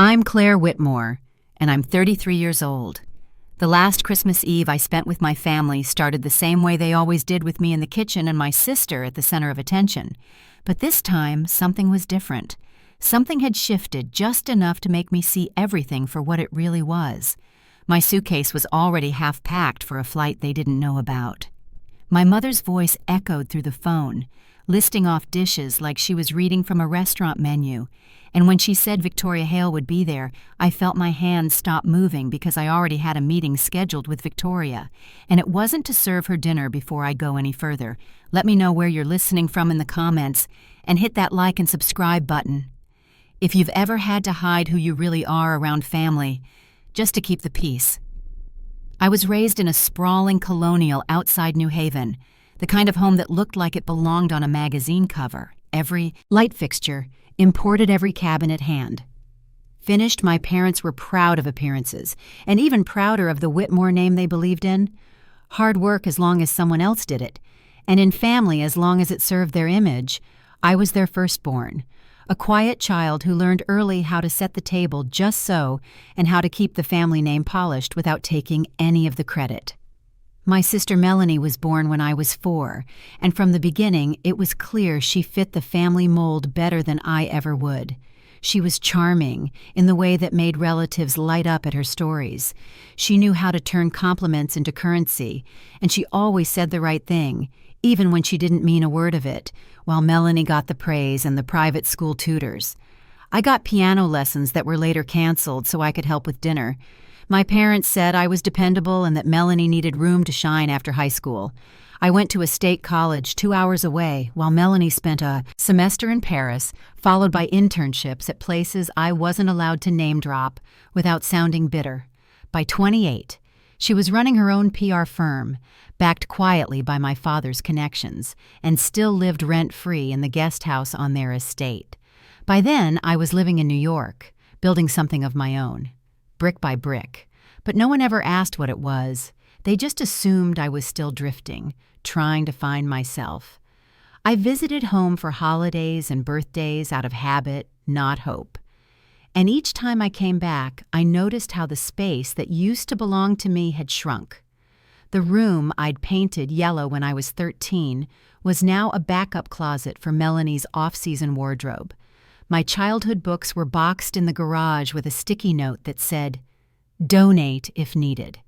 I'm Claire Whitmore, and I'm 33 years old. The last Christmas Eve I spent with my family started the same way they always did with me in the kitchen and my sister at the center of attention. But this time, something was different. Something had shifted just enough to make me see everything for what it really was. My suitcase was already half packed for a flight they didn't know about. My mother's voice echoed through the phone, listing off dishes like she was reading from a restaurant menu. And when she said Victoria Hale would be there, I felt my hands stop moving because I already had a meeting scheduled with Victoria. And it wasn't to serve her dinner before I go any further. Let me know where you're listening from in the comments, and hit that like and subscribe button. If you've ever had to hide who you really are around family, just to keep the peace. I was raised in a sprawling colonial outside New Haven, the kind of home that looked like it belonged on a magazine cover. Every light fixture, imported every cabinet hand. Finished, my parents were proud of appearances, and even prouder of the Whitmore name they believed in. Hard work as long as someone else did it, and in family as long as it served their image. I was their firstborn, a quiet child who learned early how to set the table just so, and how to keep the family name polished without taking any of the credit. My sister Melanie was born when I was 4, and from the beginning it was clear she fit the family mold better than I ever would. She was charming in the way that made relatives light up at her stories. She knew how to turn compliments into currency, and she always said the right thing, even when she didn't mean a word of it, while Melanie got the praise and the private school tutors. I got piano lessons that were later canceled so I could help with dinner. My parents said I was dependable and that Melanie needed room to shine after high school. I went to a state college 2 hours away, while Melanie spent a semester in Paris, followed by internships at places I wasn't allowed to name drop without sounding bitter. By 28, she was running her own PR firm, backed quietly by my father's connections, and still lived rent-free in the guest house on their estate. By then, I was living in New York, building something of my own. Brick by brick, but no one ever asked what it was. They just assumed I was still drifting, trying to find myself. I visited home for holidays and birthdays out of habit, not hope. And each time I came back, I noticed how the space that used to belong to me had shrunk. The room I'd painted yellow when I was 13 was now a backup closet for Melanie's off-season wardrobe. My childhood books were boxed in the garage with a sticky note that said, "Donate if needed."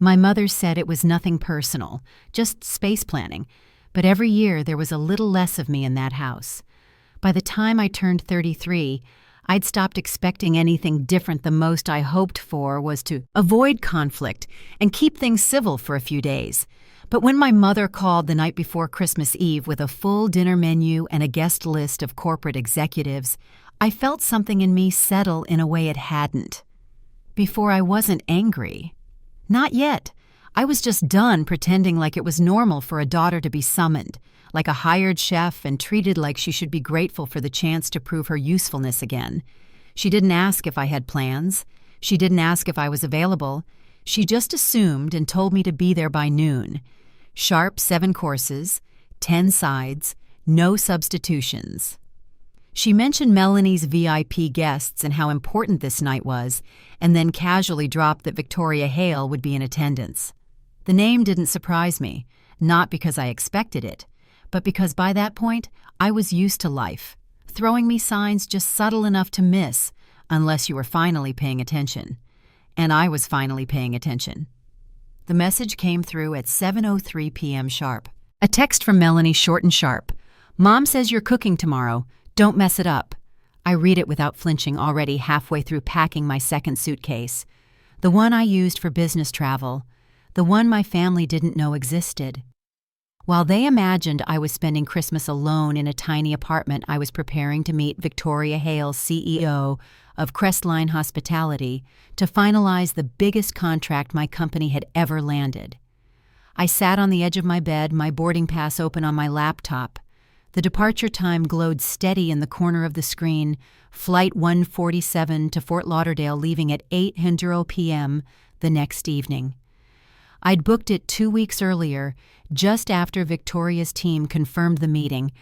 My mother said it was nothing personal, just space planning, but every year there was a little less of me in that house. By the time I turned 33, I'd stopped expecting anything different. The most I hoped for was to avoid conflict and keep things civil for a few days. But when my mother called the night before Christmas Eve with a full dinner menu and a guest list of corporate executives, I felt something in me settle in a way it hadn't. Before, I wasn't angry. Not yet. I was just done pretending like it was normal for a daughter to be summoned, like a hired chef, and treated like she should be grateful for the chance to prove her usefulness again. She didn't ask if I had plans. She didn't ask if I was available. She just assumed and told me to be there by noon. Sharp 7 courses, 10 sides, no substitutions. She mentioned Melanie's VIP guests and how important this night was, and then casually dropped that Victoria Hale would be in attendance. The name didn't surprise me, not because I expected it, but because by that point, I was used to life, throwing me signs just subtle enough to miss, unless you were finally paying attention. And I was finally paying attention. The message came through at 7:03 p.m. sharp. A text from Melanie, short and sharp. "Mom says you're cooking tomorrow. Don't mess it up." I read it without flinching, already halfway through packing my second suitcase. The one I used for business travel. The one my family didn't know existed. While they imagined I was spending Christmas alone in a tiny apartment, I was preparing to meet Victoria Hale, CEO of Crestline Hospitality, to finalize the biggest contract my company had ever landed. I sat on the edge of my bed, my boarding pass open on my laptop. The departure time glowed steady in the corner of the screen, Flight 147 to Fort Lauderdale, leaving at 8:00 p.m. the next evening. I'd booked it 2 weeks earlier, just after Victoria's team confirmed the meeting.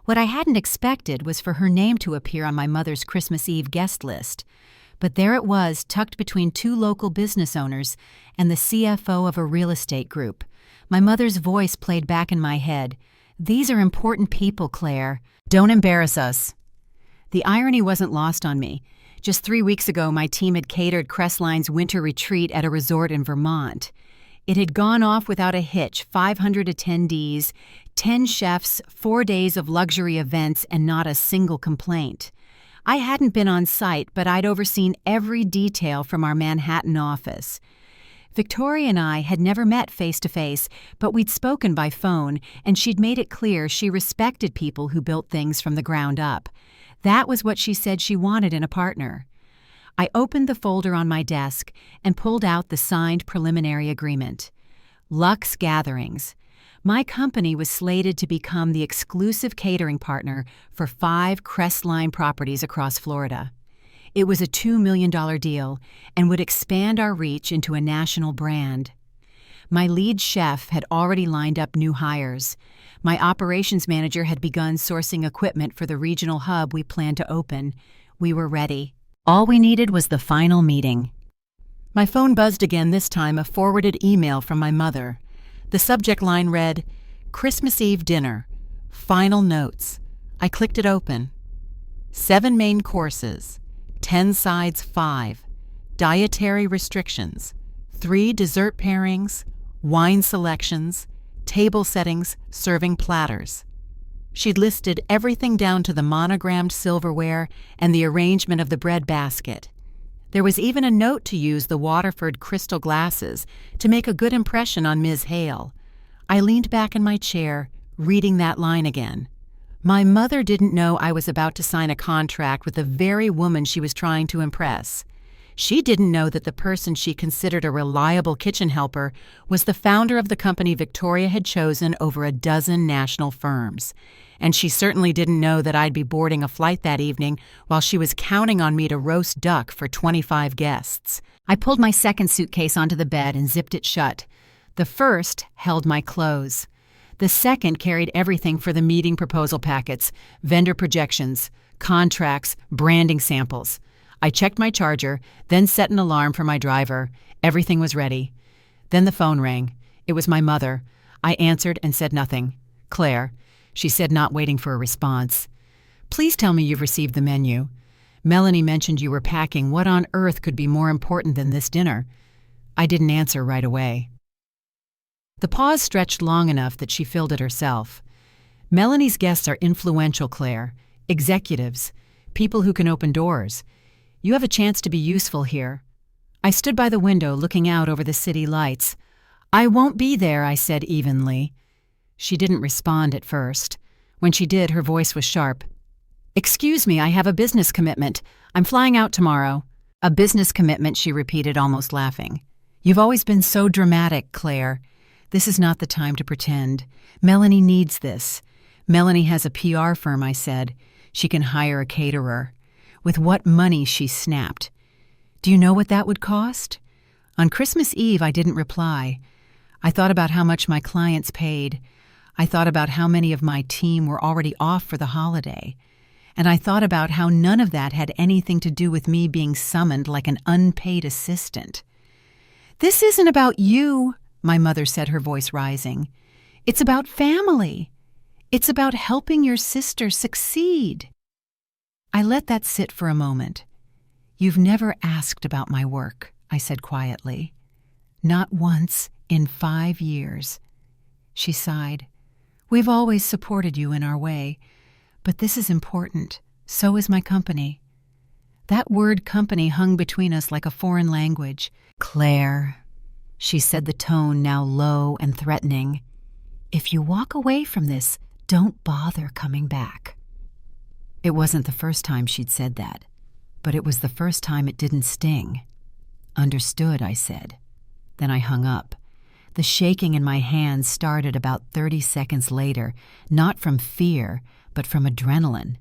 What I hadn't expected was for her name to appear on my mother's Christmas Eve guest list. But there it was, tucked between two local business owners and the CFO of a real estate group. My mother's voice played back in my head. "These are important people, Claire. Don't embarrass us." The irony wasn't lost on me. Just 3 weeks ago, my team had catered Crestline's winter retreat at a resort in Vermont. It had gone off without a hitch, 500 attendees, 10 chefs, 4 days of luxury events, and not a single complaint. I hadn't been on site, but I'd overseen every detail from our Manhattan office. Victoria and I had never met face-to-face, but we'd spoken by phone, and she'd made it clear she respected people who built things from the ground up. That was what she said she wanted in a partner. I opened the folder on my desk and pulled out the signed preliminary agreement. Lux Gatherings. My company was slated to become the exclusive catering partner for 5 Crestline properties across Florida. It was a $2 million deal and would expand our reach into a national brand. My lead chef had already lined up new hires. My operations manager had begun sourcing equipment for the regional hub we planned to open. We were ready. All we needed was the final meeting. My phone buzzed again, this time a forwarded email from my mother. The subject line read, "Christmas Eve dinner. Final notes." I clicked it open. 7 main courses. 10 sides 5, dietary restrictions, 3 dessert pairings, wine selections, table settings, serving platters. She'd listed everything down to the monogrammed silverware and the arrangement of the bread basket. There was even a note to use the Waterford crystal glasses to make a good impression on Ms. Hale. I leaned back in my chair, reading that line again. My mother didn't know I was about to sign a contract with the very woman she was trying to impress. She didn't know that the person she considered a reliable kitchen helper was the founder of the company Victoria had chosen over a dozen national firms. And she certainly didn't know that I'd be boarding a flight that evening while she was counting on me to roast duck for 25 guests. I pulled my second suitcase onto the bed and zipped it shut. The first held my clothes. The second carried everything for the meeting proposal packets, vendor projections, contracts, branding samples. I checked my charger, then set an alarm for my driver. Everything was ready. Then the phone rang. It was my mother. I answered and said nothing. "Claire," she said, not waiting for a response. "Please tell me you've received the menu. Melanie mentioned you were packing. What on earth could be more important than this dinner?" I didn't answer right away. The pause stretched long enough that she filled it herself. "Melanie's guests are influential, Claire. Executives. People who can open doors. You have a chance to be useful here." I stood by the window looking out over the city lights. "I won't be there," I said evenly. She didn't respond at first. When she did, her voice was sharp. "Excuse me, I have a business commitment. I'm flying out tomorrow." "A business commitment," she repeated, almost laughing. "You've always been so dramatic, Claire. This is not the time to pretend. Melanie needs this. Melanie has a PR firm," I said. "She can hire a caterer." With what money, she snapped. "Do you know what that would cost?" On Christmas Eve, I didn't reply. I thought about how much my clients paid. I thought about how many of my team were already off for the holiday. And I thought about how none of that had anything to do with me being summoned like an unpaid assistant. "This isn't about you," my mother said, her voice rising. "It's about family. It's about helping your sister succeed." I let that sit for a moment. "You've never asked about my work," I said quietly. "Not once in 5 years." She sighed. "We've always supported you in our way, but this is important. So is my company." That word company hung between us like a foreign language. "Claire," she said, the tone now low and threatening, "if you walk away from this, don't bother coming back." It wasn't the first time she'd said that, but it was the first time it didn't sting. "Understood," I said. Then I hung up. The shaking in my hands started about 30 seconds later, not from fear, but from adrenaline.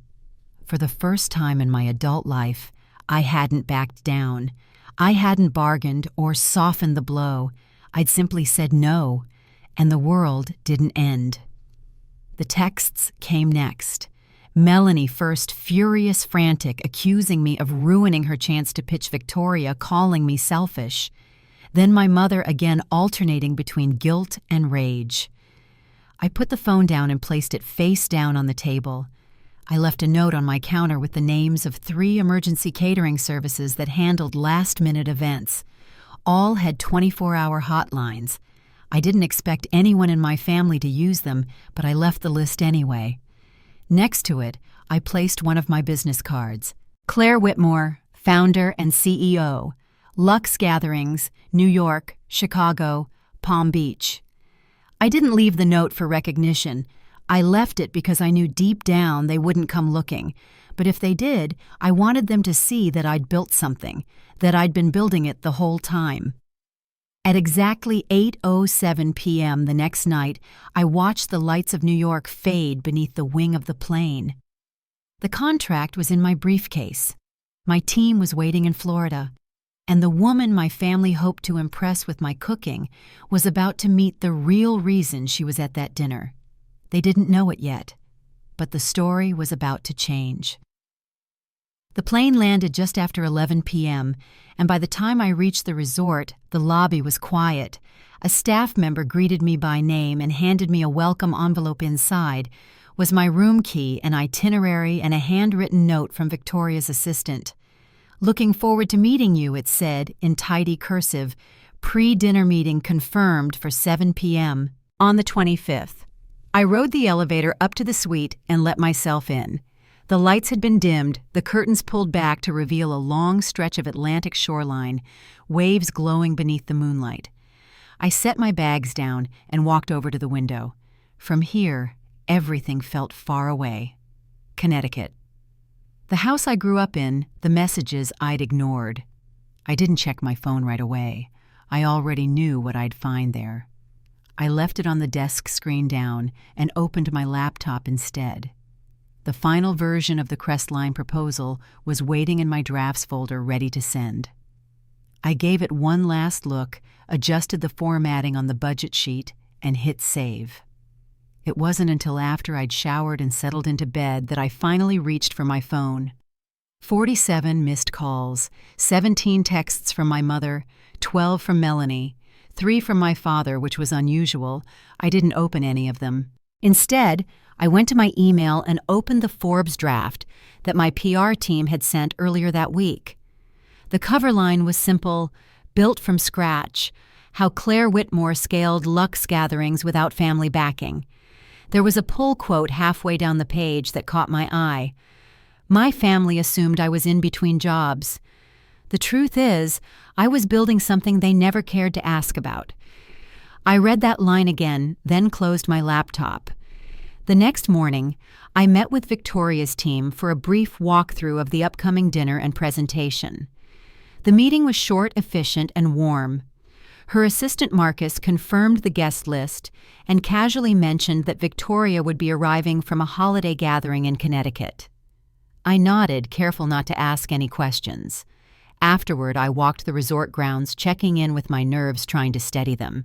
For the first time in my adult life, I hadn't backed down. I hadn't bargained or softened the blow. I'd simply said no, and the world didn't end. The texts came next. Melanie first furious, frantic, accusing me of ruining her chance to pitch Victoria, calling me selfish. Then my mother again, alternating between guilt and rage. I put the phone down and placed it face down on the table. I left a note on my counter with the names of 3 emergency catering services that handled last-minute events. All had 24-hour hotlines. I didn't expect anyone in my family to use them, but I left the list anyway. Next to it, I placed one of my business cards. Claire Whitmore, founder and CEO. Lux Gatherings, New York, Chicago, Palm Beach. I didn't leave the note for recognition. I left it because I knew deep down they wouldn't come looking. But if they did, I wanted them to see that I'd built something, that I'd been building it the whole time. At exactly 8:07 p.m. the next night, I watched the lights of New York fade beneath the wing of the plane. The contract was in my briefcase. My team was waiting in Florida, and the woman my family hoped to impress with my cooking was about to meet the real reason she was at that dinner. They didn't know it yet, but the story was about to change. The plane landed just after 11 p.m., and by the time I reached the resort, the lobby was quiet. A staff member greeted me by name and handed me a welcome envelope. Inside was my room key, an itinerary, and a handwritten note from Victoria's assistant. "Looking forward to meeting you," it said in tidy cursive. "Pre-dinner meeting confirmed for 7 p.m. on the 25th. I rode the elevator up to the suite and let myself in. The lights had been dimmed, the curtains pulled back to reveal a long stretch of Atlantic shoreline, waves glowing beneath the moonlight. I set my bags down and walked over to the window. From here, everything felt far away. Connecticut. The house I grew up in, the messages I'd ignored. I didn't check my phone right away. I already knew what I'd find there. I left it on the desk screen down and opened my laptop instead. The final version of the Crestline proposal was waiting in my drafts folder ready to send. I gave it one last look, adjusted the formatting on the budget sheet, and hit save. It wasn't until after I'd showered and settled into bed that I finally reached for my phone. 47 missed calls, 17 texts from my mother, 12 from Melanie, 3 from my father, which was unusual. I didn't open any of them. Instead, I went to my email and opened the Forbes draft that my PR team had sent earlier that week. The cover line was simple, "Built from scratch, how Claire Whitmore scaled Lux Gatherings without family backing." There was a pull quote halfway down the page that caught my eye. "My family assumed I was in between jobs. The truth is, I was building something they never cared to ask about." I read that line again, then closed my laptop. The next morning, I met with Victoria's team for a brief walkthrough of the upcoming dinner and presentation. The meeting was short, efficient, and warm. Her assistant Marcus confirmed the guest list and casually mentioned that Victoria would be arriving from a holiday gathering in Connecticut. I nodded, careful not to ask any questions. Afterward, I walked the resort grounds, checking in with my nerves, trying to steady them.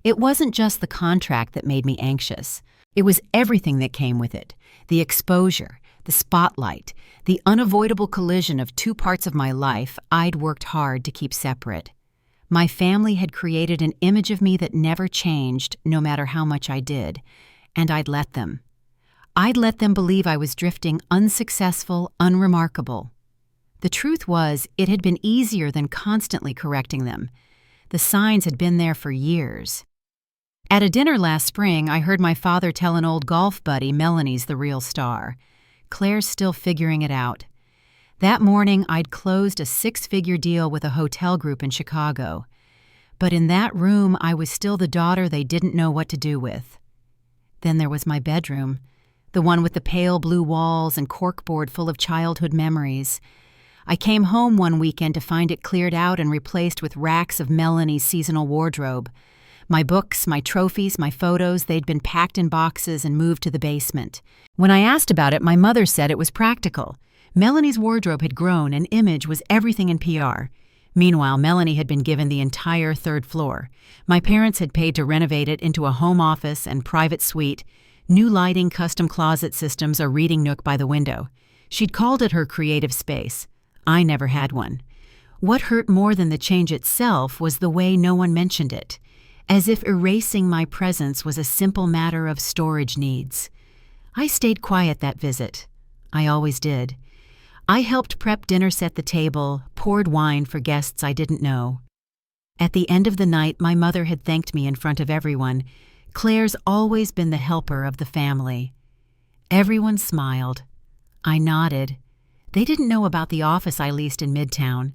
It wasn't just the contract that made me anxious. It was everything that came with it: the exposure, the spotlight, the unavoidable collision of 2 parts of my life I'd worked hard to keep separate. My family had created an image of me that never changed, no matter how much I did, and I'd let them. I'd let them believe I was drifting, unsuccessful, unremarkable. The truth was, it had been easier than constantly correcting them. The signs had been there for years. At a dinner last spring, I heard my father tell an old golf buddy Melanie's the real star. Claire's still figuring it out. That morning, I'd closed a 6-figure deal with a hotel group in Chicago. But in that room, I was still the daughter they didn't know what to do with. Then there was my bedroom, the one with the pale blue walls and corkboard full of childhood memories. I came home one weekend to find it cleared out and replaced with racks of Melanie's seasonal wardrobe. My books, my trophies, my photos, they'd been packed in boxes and moved to the basement. When I asked about it, my mother said it was practical. Melanie's wardrobe had grown, and image was everything in PR. Meanwhile, Melanie had been given the entire 3rd floor. My parents had paid to renovate it into a home office and private suite. New lighting, custom closet systems, a reading nook by the window. She'd called it her creative space. I never had one. What hurt more than the change itself was the way no one mentioned it, as if erasing my presence was a simple matter of storage needs. I stayed quiet that visit. I always did. I helped prep dinner, set the table, poured wine for guests I didn't know. At the end of the night, my mother had thanked me in front of everyone. Claire's always been the helper of the family. Everyone smiled. I nodded. They didn't know about the office I leased in Midtown,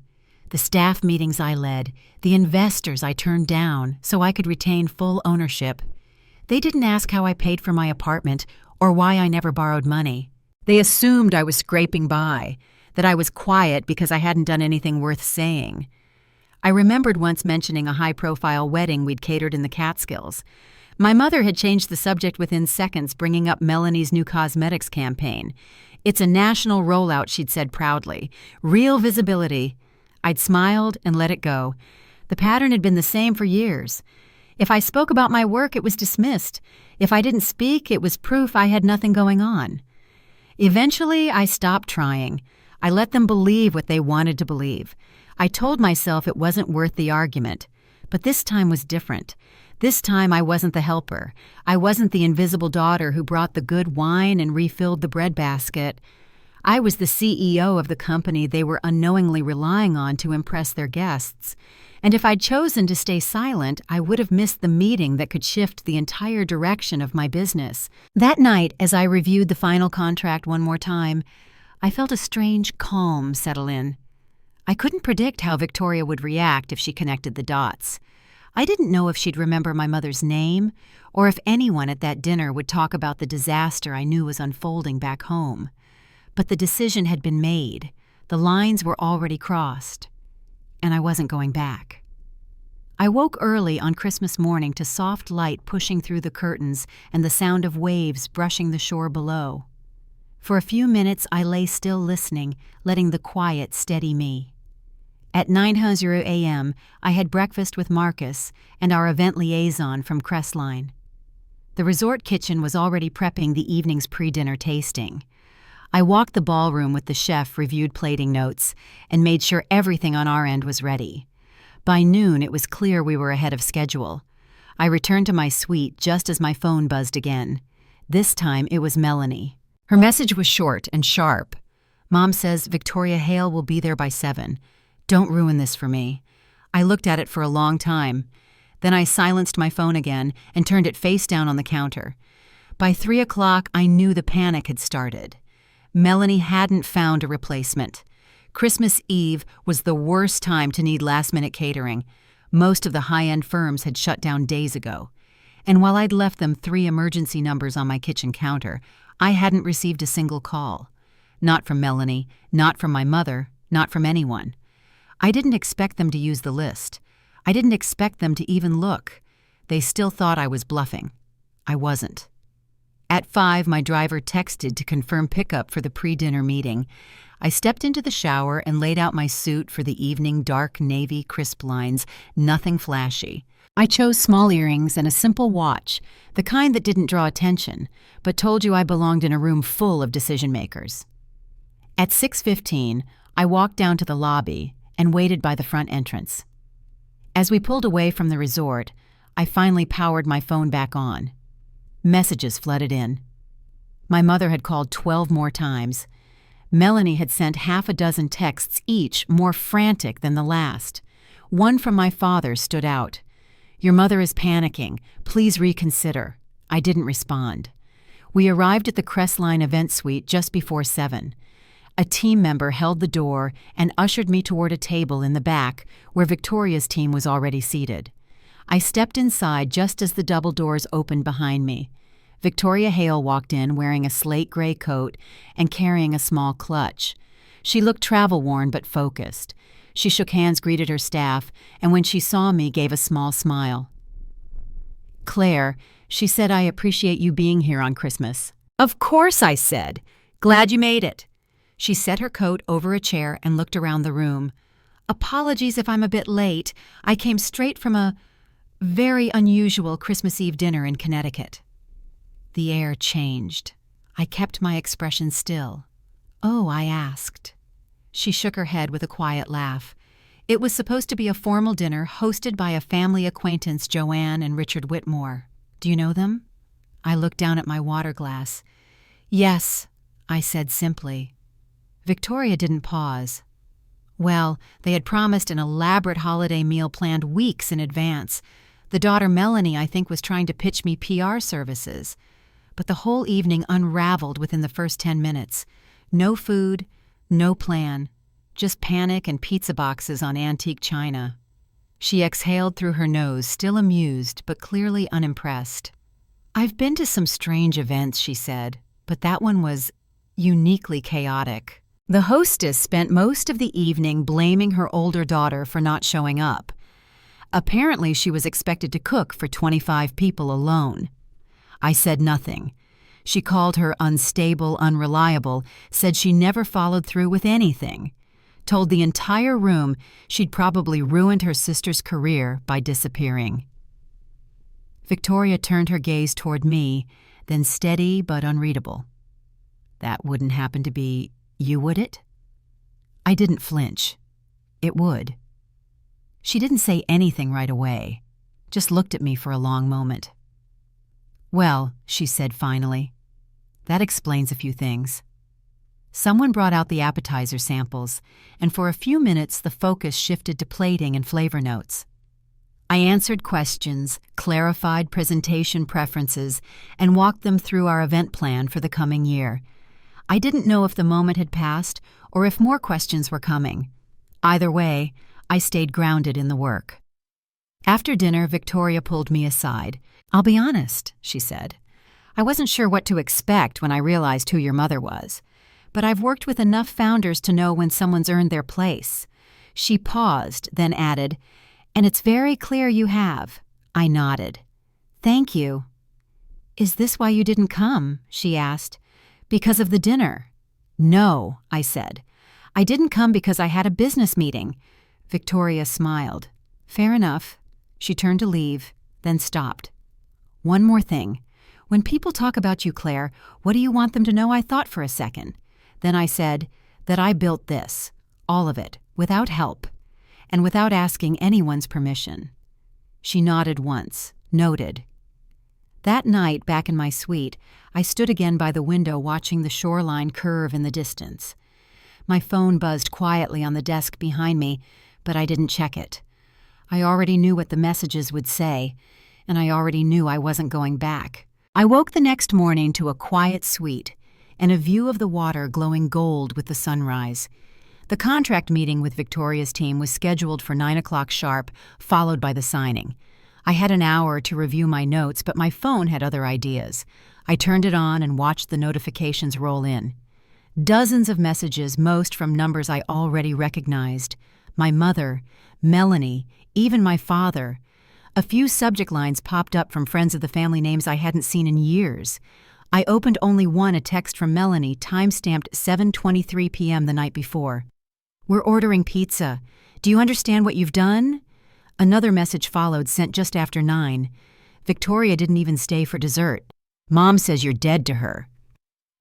the staff meetings I led, the investors I turned down so I could retain full ownership. They didn't ask how I paid for my apartment or why I never borrowed money. They assumed I was scraping by, that I was quiet because I hadn't done anything worth saying. I remembered once mentioning a high-profile wedding we'd catered in the Catskills. My mother had changed the subject within seconds, bringing up Melanie's new cosmetics campaign. It's a national rollout, she'd said proudly. Real visibility. I'd smiled and let it go. The pattern had been the same for years. If I spoke about my work, it was dismissed. If I didn't speak, it was proof I had nothing going on. Eventually, I stopped trying. I let them believe what they wanted to believe. I told myself it wasn't worth the argument. But this time was different. This time I wasn't the helper. I wasn't the invisible daughter who brought the good wine and refilled the breadbasket. I was the CEO of the company they were unknowingly relying on to impress their guests. And if I'd chosen to stay silent, I would have missed the meeting that could shift the entire direction of my business. That night, as I reviewed the final contract one more time, I felt a strange calm settle in. I couldn't predict how Victoria would react if she connected the dots. I didn't know if she'd remember my mother's name, or if anyone at that dinner would talk about the disaster I knew was unfolding back home. But the decision had been made. The lines were already crossed. And I wasn't going back. I woke early on Christmas morning to soft light pushing through the curtains and the sound of waves brushing the shore below. For a few minutes I lay still listening, letting the quiet steady me. At 9:00 a.m., I had breakfast with Marcus and our event liaison from Crestline. The resort kitchen was already prepping the evening's pre-dinner tasting. I walked the ballroom with the chef, reviewed plating notes, and made sure everything on our end was ready. By noon, it was clear we were ahead of schedule. I returned to my suite just as my phone buzzed again. This time, it was Melanie. Her message was short and sharp. Mom says Victoria Hale will be there by 7. Don't ruin this for me. I looked at it for a long time. Then I silenced my phone again and turned it face down on the counter. By 3 o'clock, I knew the panic had started. Melanie hadn't found a replacement. Christmas Eve was the worst time to need last-minute catering. Most of the high-end firms had shut down days ago. And while I'd left them 3 emergency numbers on my kitchen counter, I hadn't received a single call. Not from Melanie, not from my mother, not from anyone. I didn't expect them to use the list. I didn't expect them to even look. They still thought I was bluffing. I wasn't. At 5, my driver texted to confirm pickup for the pre-dinner meeting. I stepped into the shower and laid out my suit for the evening, dark navy crisp lines, nothing flashy. I chose small earrings and a simple watch, the kind that didn't draw attention, but told you I belonged in a room full of decision-makers. At 6:15, I walked down to the lobby and waited by the front entrance. As we pulled away from the resort, I finally powered my phone back on. Messages flooded in. My mother had called 12 more times. Melanie had sent half a dozen texts, each more frantic than the last. One from my father stood out. "Your mother is panicking. Please reconsider." I didn't respond. We arrived at the Crestline event suite just before 7. A team member held the door and ushered me toward a table in the back where Victoria's team was already seated. I stepped inside just as the double doors opened behind me. Victoria Hale walked in wearing a slate gray coat and carrying a small clutch. She looked travel-worn but focused. She shook hands, greeted her staff, and when she saw me, gave a small smile. "Claire," she said, "I appreciate you being here on Christmas." "Of course," I said. "Glad you made it." She set her coat over a chair and looked around the room. "Apologies if I'm a bit late. I came straight from a very unusual Christmas Eve dinner in Connecticut." The air changed. I kept my expression still. "Oh," I asked. She shook her head with a quiet laugh. It was supposed to be a formal dinner hosted by a family acquaintance, Joanne and Richard Whitmore. "Do you know them?" I looked down at my water glass. "Yes," I said simply. Victoria didn't pause. Well, they had promised an elaborate holiday meal planned weeks in advance. The daughter Melanie, I think, was trying to pitch me PR services. But the whole evening unraveled within the first 10 minutes. No food, no plan, just panic and pizza boxes on antique china. She exhaled through her nose, still amused, but clearly unimpressed. "I've been to some strange events," she said, "but that one was uniquely chaotic." The hostess spent most of the evening blaming her older daughter for not showing up. Apparently, she was expected to cook for 25 people alone. I said nothing. She called her unstable, unreliable, said she never followed through with anything, told the entire room she'd probably ruined her sister's career by disappearing. Victoria turned her gaze toward me, then steady but unreadable. "That wouldn't happen to be you, would it?" I didn't flinch. It would. She didn't say anything right away, just looked at me for a long moment. "Well," she said finally, "that explains a few things." Someone brought out the appetizer samples, and for a few minutes the focus shifted to plating and flavor notes. I answered questions, clarified presentation preferences, and walked them through our event plan for the coming year. I didn't know if the moment had passed or if more questions were coming. Either way, I stayed grounded in the work. After dinner, Victoria pulled me aside. "I'll be honest," she said. "I wasn't sure what to expect when I realized who your mother was. But I've worked with enough founders to know when someone's earned their place." She paused, then added, "And it's very clear you have." I nodded. "Thank you." "Is this why you didn't come?" she asked. "Because of the dinner." "No," I said. "I didn't come because I had a business meeting." Victoria smiled. "Fair enough." She turned to leave, then stopped. "One more thing. When people talk about you, Claire, what do you want them to know?" I thought for a second. Then I said that I built this, all of it, without help, and without asking anyone's permission. She nodded once, noted. That night, back in my suite, I stood again by the window watching the shoreline curve in the distance. My phone buzzed quietly on the desk behind me, but I didn't check it. I already knew what the messages would say, and I already knew I wasn't going back. I woke the next morning to a quiet suite and a view of the water glowing gold with the sunrise. The contract meeting with Victoria's team was scheduled for 9 o'clock sharp, followed by the signing. I had an hour to review my notes, but my phone had other ideas. I turned it on and watched the notifications roll in. Dozens of messages, most from numbers I already recognized. My mother, Melanie, even my father. A few subject lines popped up from friends of the family names I hadn't seen in years. I opened only one, a text from Melanie, time-stamped 7:23 p.m. the night before. "We're ordering pizza. Do you understand what you've done?" Another message followed, sent just after 9. Victoria didn't even stay for dessert. "Mom says you're dead to her."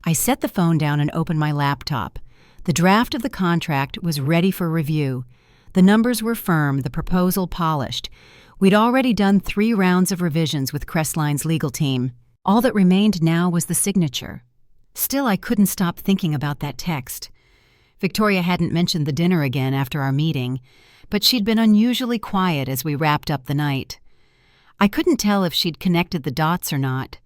I set the phone down and opened my laptop. The draft of the contract was ready for review. The numbers were firm, the proposal polished. We'd already done 3 rounds of revisions with Crestline's legal team. All that remained now was the signature. Still, I couldn't stop thinking about that text. Victoria hadn't mentioned the dinner again after our meeting, but she'd been unusually quiet as we wrapped up the night. I couldn't tell if she'd connected the dots or not.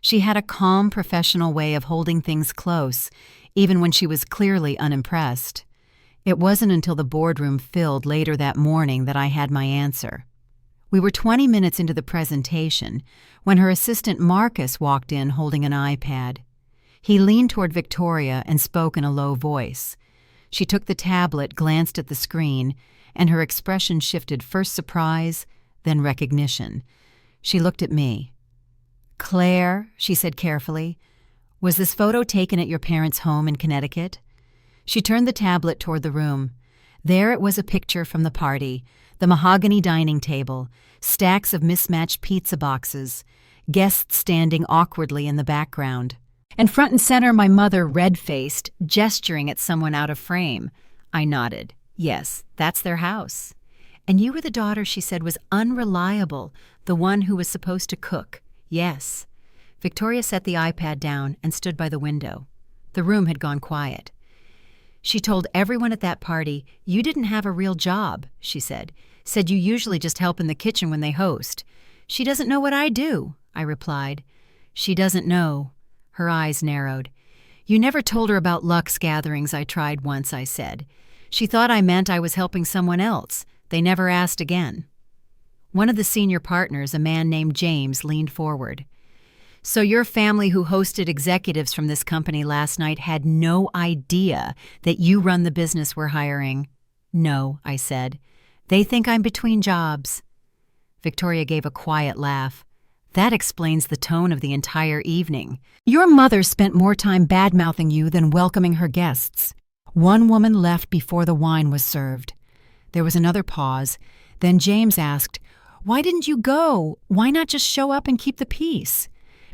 She had a calm, professional way of holding things close, even when she was clearly unimpressed. It wasn't until the boardroom filled later that morning that I had my answer. We were 20 minutes into the presentation when her assistant Marcus walked in holding an iPad. He leaned toward Victoria and spoke in a low voice. She took the tablet, glanced at the screen, and her expression shifted, first surprise, then recognition. She looked at me. "Claire," she said carefully, "was this photo taken at your parents' home in Connecticut?" She turned the tablet toward the room. There it was, a picture from the party, the mahogany dining table, stacks of mismatched pizza boxes, guests standing awkwardly in the background. And front and center, my mother, red-faced, gesturing at someone out of frame. I nodded. Yes, that's their house. And you were the daughter she said was unreliable, the one who was supposed to cook. Yes. Victoria set the iPad down and stood by the window. The room had gone quiet. She told everyone at that party, "You didn't have a real job," she said. "Said you usually just help in the kitchen when they host." "She doesn't know what I do," I replied. "She doesn't know." Her eyes narrowed. "You never told her about Lux gatherings I tried once," I said. "She thought I meant I was helping someone else. They never asked again." One of the senior partners, a man named James, leaned forward. "So your family who hosted executives from this company last night had no idea that you run the business we're hiring?" "No," I said. "They think I'm between jobs." Victoria gave a quiet laugh. "That explains the tone of the entire evening. Your mother spent more time bad-mouthing you than welcoming her guests." One woman left before the wine was served. There was another pause. Then James asked, "Why didn't you go? Why not just show up and keep the peace?"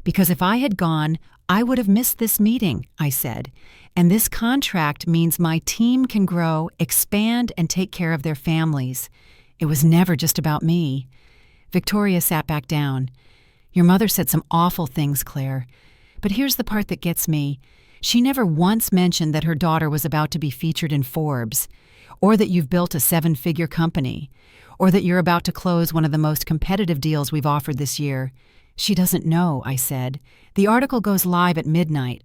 "Because if I had gone, I would have missed this meeting," I said. "And this contract means my team can grow, expand, and take care of their families. It was never just about me." Victoria sat back down. "Your mother said some awful things, Claire. But here's the part that gets me. She never once mentioned that her daughter was about to be featured in Forbes, or that you've built a 7-figure company, or that you're about to close one of the most competitive deals we've offered this year. She doesn't know," I said. "The article goes live at midnight."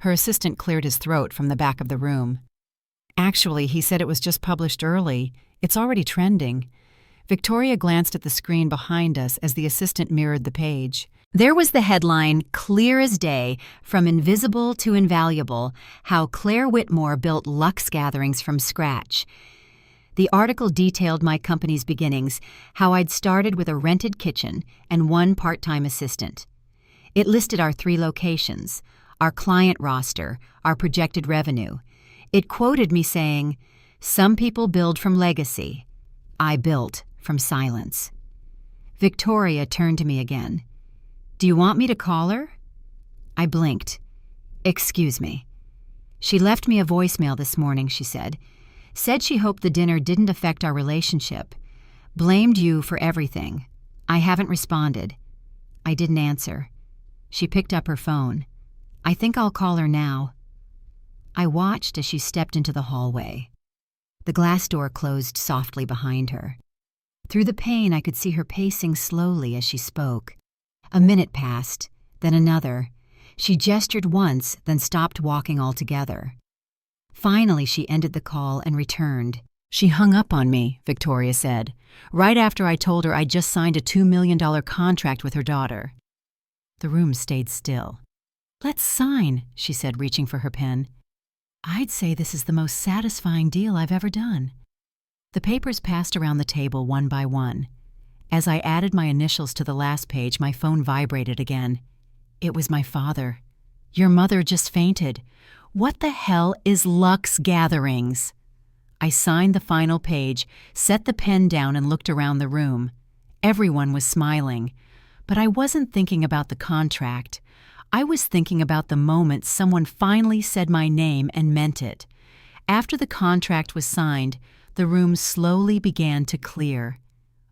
Her assistant cleared his throat from the back of the room. "Actually, he said it was just published early. It's already trending." Victoria glanced at the screen behind us as the assistant mirrored the page. There was the headline, clear as day, "From Invisible to Invaluable, How Claire Whitmore Built Lux Gatherings from Scratch." The article detailed my company's beginnings, how I'd started with a rented kitchen and one part-time assistant. It listed our 3 locations, our client roster, our projected revenue. It quoted me saying, "Some people build from legacy. I built from silence." Victoria turned to me again. "Do you want me to call her?" I blinked. "Excuse me." "She left me a voicemail this morning," she said. "Said she hoped the dinner didn't affect our relationship. Blamed you for everything. I haven't responded." I didn't answer. She picked up her phone. "I think I'll call her now." I watched as she stepped into the hallway. The glass door closed softly behind her. Through the pane, I could see her pacing slowly as she spoke. A minute passed, then another. She gestured once, then stopped walking altogether. Finally, she ended the call and returned. "She hung up on me," Victoria said, "right after I told her I'd just signed a $2 million contract with her daughter." The room stayed still. "Let's sign," she said, reaching for her pen. "I'd say this is the most satisfying deal I've ever done." The papers passed around the table one by one. As I added my initials to the last page, my phone vibrated again. It was my father. "Your mother just fainted. What the hell is Lux Gatherings?" I signed the final page, set the pen down, and looked around the room. Everyone was smiling. But I wasn't thinking about the contract. I was thinking about the moment someone finally said my name and meant it. After the contract was signed, the room slowly began to clear.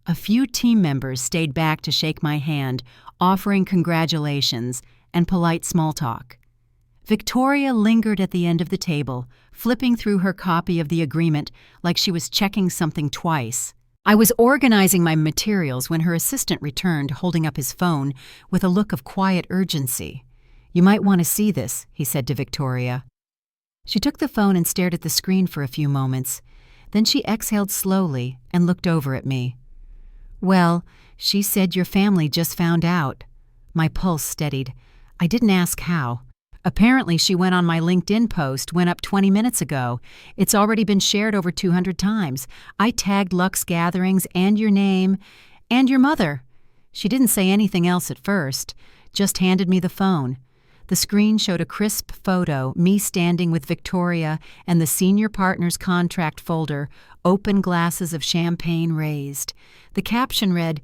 A few team members stayed back to shake my hand, offering congratulations and polite small talk. Victoria lingered at the end of the table, flipping through her copy of the agreement like she was checking something twice. I was organizing my materials when her assistant returned, holding up his phone with a look of quiet urgency. "You might want to see this," he said to Victoria. She took the phone and stared at the screen for a few moments. Then she exhaled slowly and looked over at me. "Well, she said your family just found out." My pulse steadied. I didn't ask how. "Apparently she went on my LinkedIn post, went up 20 minutes ago. It's already been shared over 200 times. I tagged Lux Gatherings and your name and your mother." She didn't say anything else at first, just handed me the phone. The screen showed a crisp photo, me standing with Victoria and the senior partner's contract folder, open glasses of champagne raised. The caption read,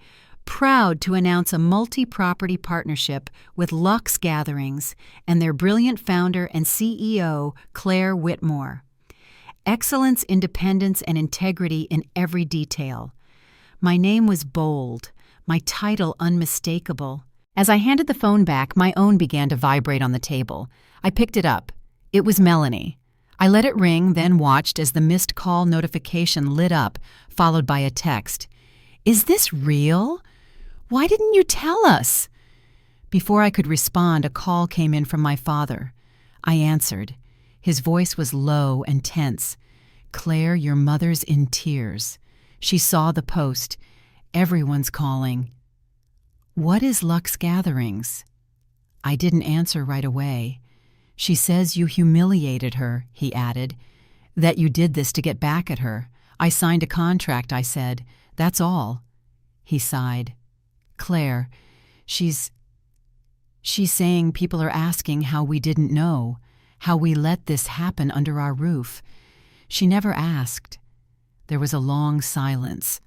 proud to announce a multi-property partnership with Lux Gatherings and their brilliant founder and CEO, Claire Whitmore. Excellence, independence, and integrity in every detail. My name was bold, my title unmistakable. As I handed the phone back, my own began to vibrate on the table. I picked it up. It was Melanie. I let it ring, then watched as the missed call notification lit up, followed by a text. "Is this real? Why didn't you tell us?" Before I could respond, a call came in from my father. I answered. His voice was low and tense. "Claire, your mother's in tears. She saw the post. Everyone's calling." "What is Lux Gatherings?" I didn't answer right away. "She says you humiliated her," he added. "That you did this to get back at her. I signed a contract," I said. "That's all." He sighed. "Claire, she's saying people are asking how we didn't know, how we let this happen under our roof. She never asked." There was a long silence.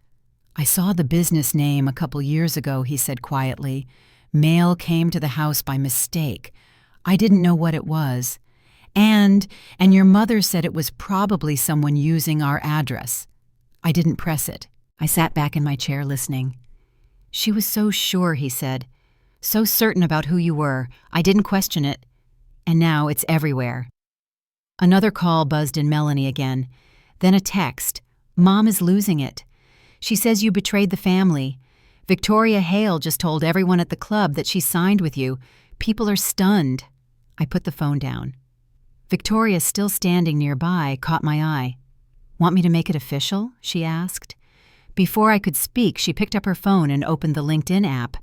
"I saw the business name a couple years ago," he said quietly. "Mail came to the house by mistake. I didn't know what it was. And your mother said it was probably someone using our address." I didn't press it. I sat back in my chair listening. "She was so sure," he said. "So certain about who you were. I didn't question it. And now it's everywhere." Another call buzzed in Melanie again. Then a text. "Mom is losing it. She says you betrayed the family. Victoria Hale just told everyone at the club that she signed with you. People are stunned." I put the phone down. Victoria, still standing nearby, caught my eye. "Want me to make it official?" she asked. Before I could speak, she picked up her phone and opened the LinkedIn app.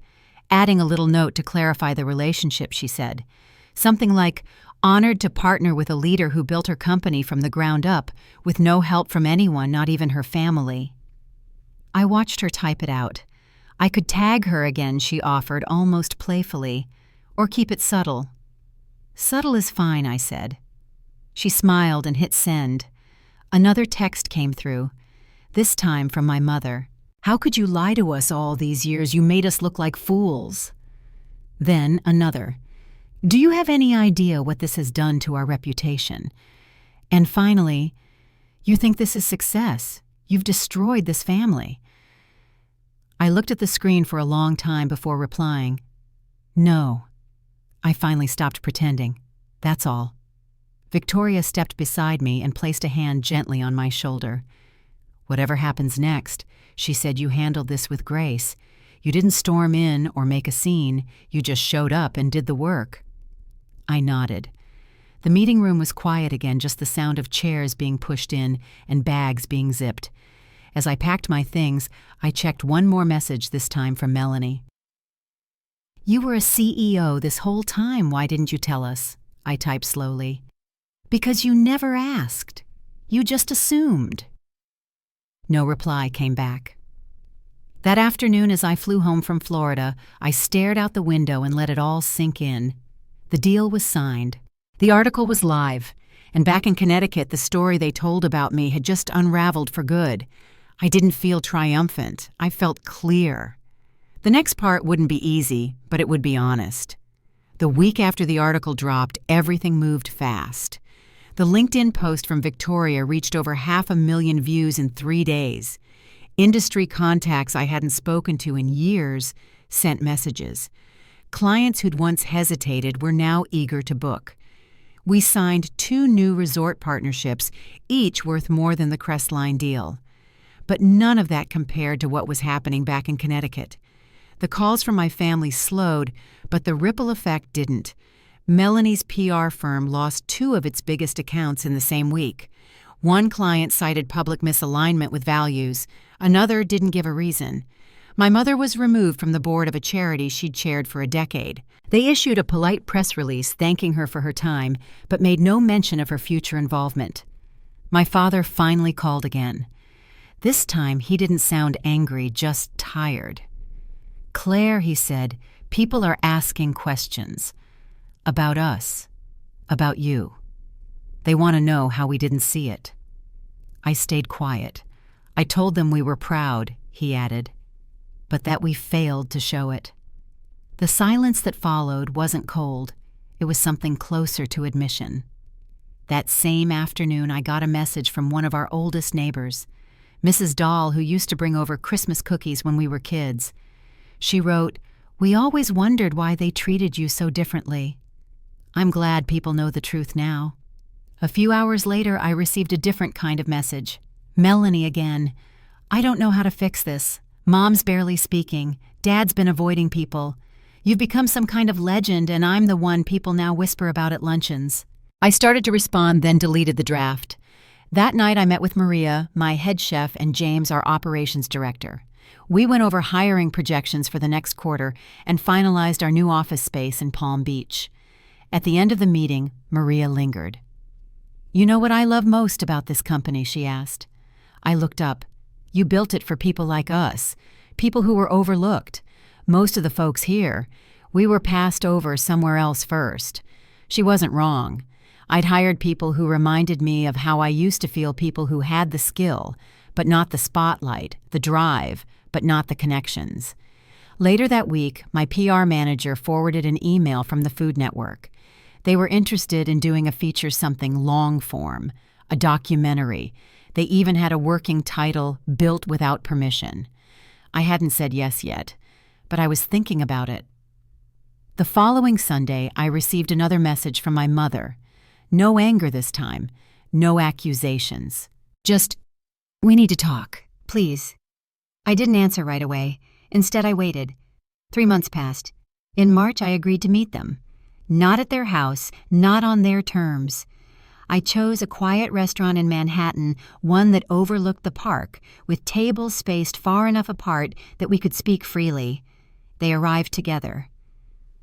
Adding a little note to clarify the relationship, she said. Something like, "Honored to partner with a leader who built her company from the ground up, with no help from anyone, not even her family." I watched her type it out. I could tag her again, she offered, almost playfully, or keep it subtle. "Subtle is fine," I said. She smiled and hit send. Another text came through, this time from my mother. "How could you lie to us all these years? You made us look like fools." Then another. "Do you have any idea what this has done to our reputation?" And finally, "You think this is success? You've destroyed this family." I looked at the screen for a long time before replying. "No." I finally stopped pretending. "That's all." Victoria stepped beside me and placed a hand gently on my shoulder. "Whatever happens next," she said, "you handled this with grace. You didn't storm in or make a scene. You just showed up and did the work." I nodded. The meeting room was quiet again, just the sound of chairs being pushed in and bags being zipped. As I packed my things, I checked one more message, this time from Melanie. "You were a CEO this whole time. Why didn't you tell us?" I typed slowly. "Because you never asked. You just assumed." No reply came back. That afternoon, as I flew home from Florida, I stared out the window and let it all sink in. The deal was signed. The article was live, and back in Connecticut, the story they told about me had just unraveled for good. I didn't feel triumphant. I felt clear. The next part wouldn't be easy, but it would be honest. The week after the article dropped, everything moved fast. The LinkedIn post from Victoria reached over 500,000 views in 3 days. Industry contacts I hadn't spoken to in years sent messages. Clients who'd once hesitated were now eager to book. We signed 2 new resort partnerships, each worth more than the Crestline deal. But none of that compared to what was happening back in Connecticut. The calls from my family slowed, but the ripple effect didn't. Melanie's PR firm lost 2 of its biggest accounts in the same week. One client cited public misalignment with values. Another didn't give a reason. My mother was removed from the board of a charity she'd chaired for a decade. They issued a polite press release thanking her for her time, but made no mention of her future involvement. My father finally called again. This time, he didn't sound angry, just tired. "Claire," he said, "people are asking questions. About us. About you. They want to know how we didn't see it." I stayed quiet. "I told them we were proud," he added. but that we failed to show it. The silence that followed wasn't cold. It was something closer to admission. That same afternoon, I got a message from one of our oldest neighbors, Mrs. Dahl, who used to bring over Christmas cookies when we were kids. She wrote, "We always wondered why they treated you so differently. I'm glad people know the truth now." A few hours later, I received a different kind of message. Melanie again. "I don't know how to fix this. Mom's barely speaking. Dad's been avoiding people. You've become some kind of legend, and I'm the one people now whisper about at luncheons." I started to respond, then deleted the draft. That night I met with Maria, my head chef, and James, our operations director. We went over hiring projections for the next quarter and finalized our new office space in Palm Beach. At the end of the meeting, Maria lingered. "You know what I love most about this company?" she asked. I looked up. "You built it for people like us, people who were overlooked. Most of the folks here, we were passed over somewhere else first." She wasn't wrong. I'd hired people who reminded me of how I used to feel people who had the skill, but not the spotlight, the drive, but not the connections. Later that week, my PR manager forwarded an email from the Food Network. They were interested in doing a feature something long form, a documentary. They even had a working title, Built Without Permission. I hadn't said yes yet, but I was thinking about it. The following Sunday, I received another message from my mother. No anger this time, no accusations. Just, "We need to talk, please." I didn't answer right away. Instead, I waited. 3 months passed. In March, I agreed to meet them. Not at their house, not on their terms. I chose a quiet restaurant in Manhattan, one that overlooked the park, with tables spaced far enough apart that we could speak freely. They arrived together.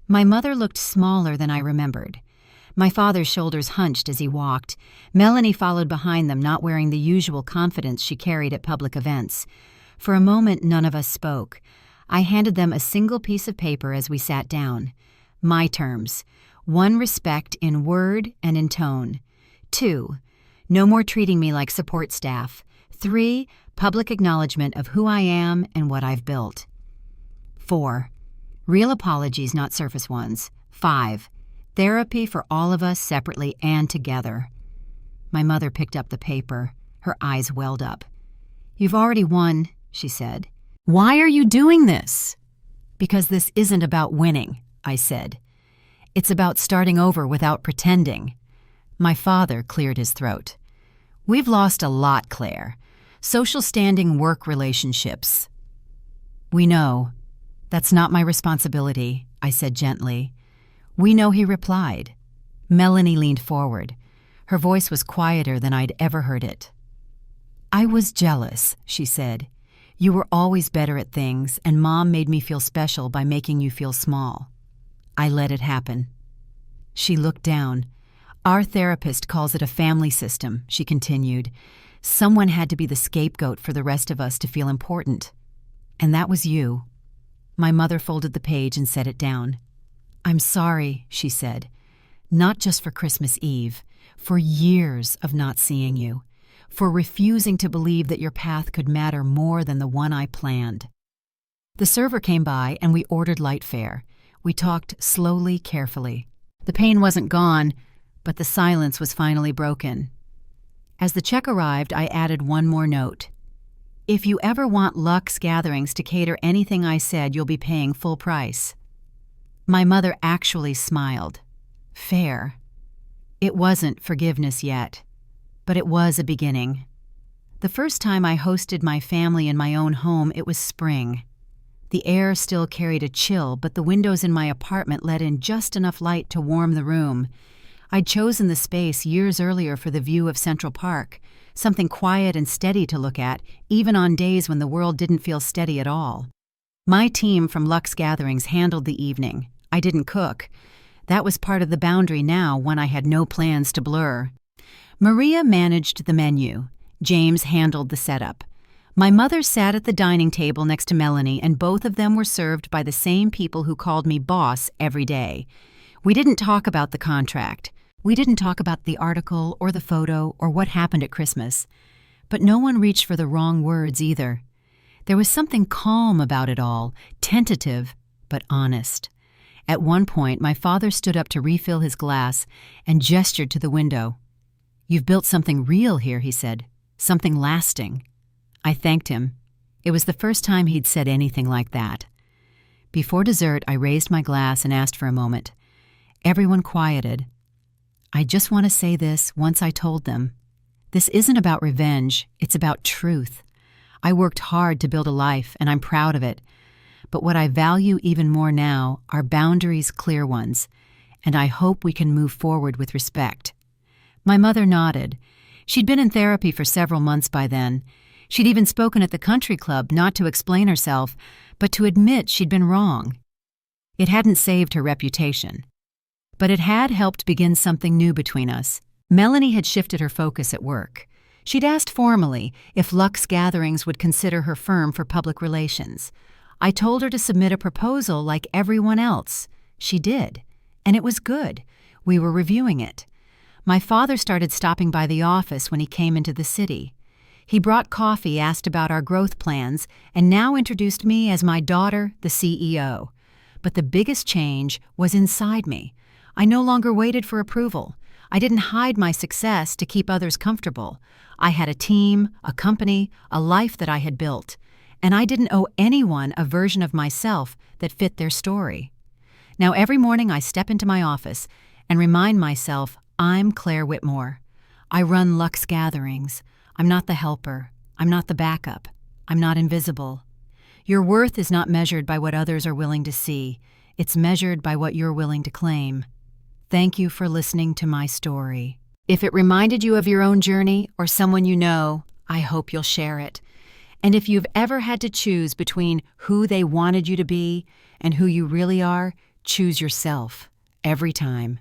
My mother looked smaller than I remembered. My father's shoulders hunched as he walked. Melanie followed behind them, not wearing the usual confidence she carried at public events. For a moment, none of us spoke. I handed them a single piece of paper as we sat down. My terms. 1, respect in word and in tone. 2, no more treating me like support staff. 3, public acknowledgement of who I am and what I've built. 4, real apologies, not surface ones. 5, therapy for all of us separately and together. My mother picked up the paper. Her eyes welled up. "You've already won," she said. "Why are you doing this?" "Because this isn't about winning," I said. "It's about starting over without pretending." My father cleared his throat. "We've lost a lot, Claire. Social standing, work relationships." "We know. That's not my responsibility," I said gently. "We know," he replied. Melanie leaned forward. Her voice was quieter than I'd ever heard it. "I was jealous," she said. "You were always better at things, and Mom made me feel special by making you feel small. I let it happen." She looked down. "Our therapist calls it a family system," she continued. "Someone had to be the scapegoat for the rest of us to feel important. And that was you." My mother folded the page and set it down. "I'm sorry," she said. "Not just for Christmas Eve, for years of not seeing you, for refusing to believe that your path could matter more than the one I planned." The server came by and we ordered light fare. We talked slowly, carefully. The pain wasn't gone, but the silence was finally broken. As the check arrived, I added one more note. "If you ever want Lux gatherings to cater anything I said, you'll be paying full price." My mother actually smiled. Fair. It wasn't forgiveness yet, but it was a beginning. The first time I hosted my family in my own home, it was spring. The air still carried a chill, but the windows in my apartment let in just enough light to warm the room. I'd chosen the space years earlier for the view of Central Park, something quiet and steady to look at, even on days when the world didn't feel steady at all. My team from Lux Gatherings handled the evening. I didn't cook. That was part of the boundary now, one I had no plans to blur. Maria managed the menu. James handled the setup. My mother sat at the dining table next to Melanie, and both of them were served by the same people who called me boss every day. We didn't talk about the contract. We didn't talk about the article or the photo or what happened at Christmas. But no one reached for the wrong words either. There was something calm about it all, tentative but honest. At one point, my father stood up to refill his glass and gestured to the window. "You've built something real here," he said. "Something lasting." I thanked him. It was the first time he'd said anything like that. Before dessert, I raised my glass and asked for a moment. Everyone quieted. "I just want to say this," once I told them. "This isn't about revenge, it's about truth. I worked hard to build a life, and I'm proud of it. But what I value even more now are boundaries, clear ones, and I hope we can move forward with respect." My mother nodded. She'd been in therapy for several months by then. She'd even spoken at the country club, not to explain herself, but to admit she'd been wrong. It hadn't saved her reputation, but it had helped begin something new between us. Melanie had shifted her focus at work. She'd asked formally if Lux Gatherings would consider her firm for public relations. I told her to submit a proposal like everyone else. She did, and it was good. We were reviewing it. My father started stopping by the office when he came into the city. He brought coffee, asked about our growth plans, and now introduced me as my daughter, the CEO. But the biggest change was inside me. I no longer waited for approval. I didn't hide my success to keep others comfortable. I had a team, a company, a life that I had built, and I didn't owe anyone a version of myself that fit their story. Now every morning I step into my office and remind myself I'm Claire Whitmore. I run Lux Gatherings. I'm not the helper. I'm not the backup. I'm not invisible. Your worth is not measured by what others are willing to see. It's measured by what you're willing to claim. Thank you for listening to my story. If it reminded you of your own journey or someone you know, I hope you'll share it. And if you've ever had to choose between who they wanted you to be and who you really are, choose yourself every time.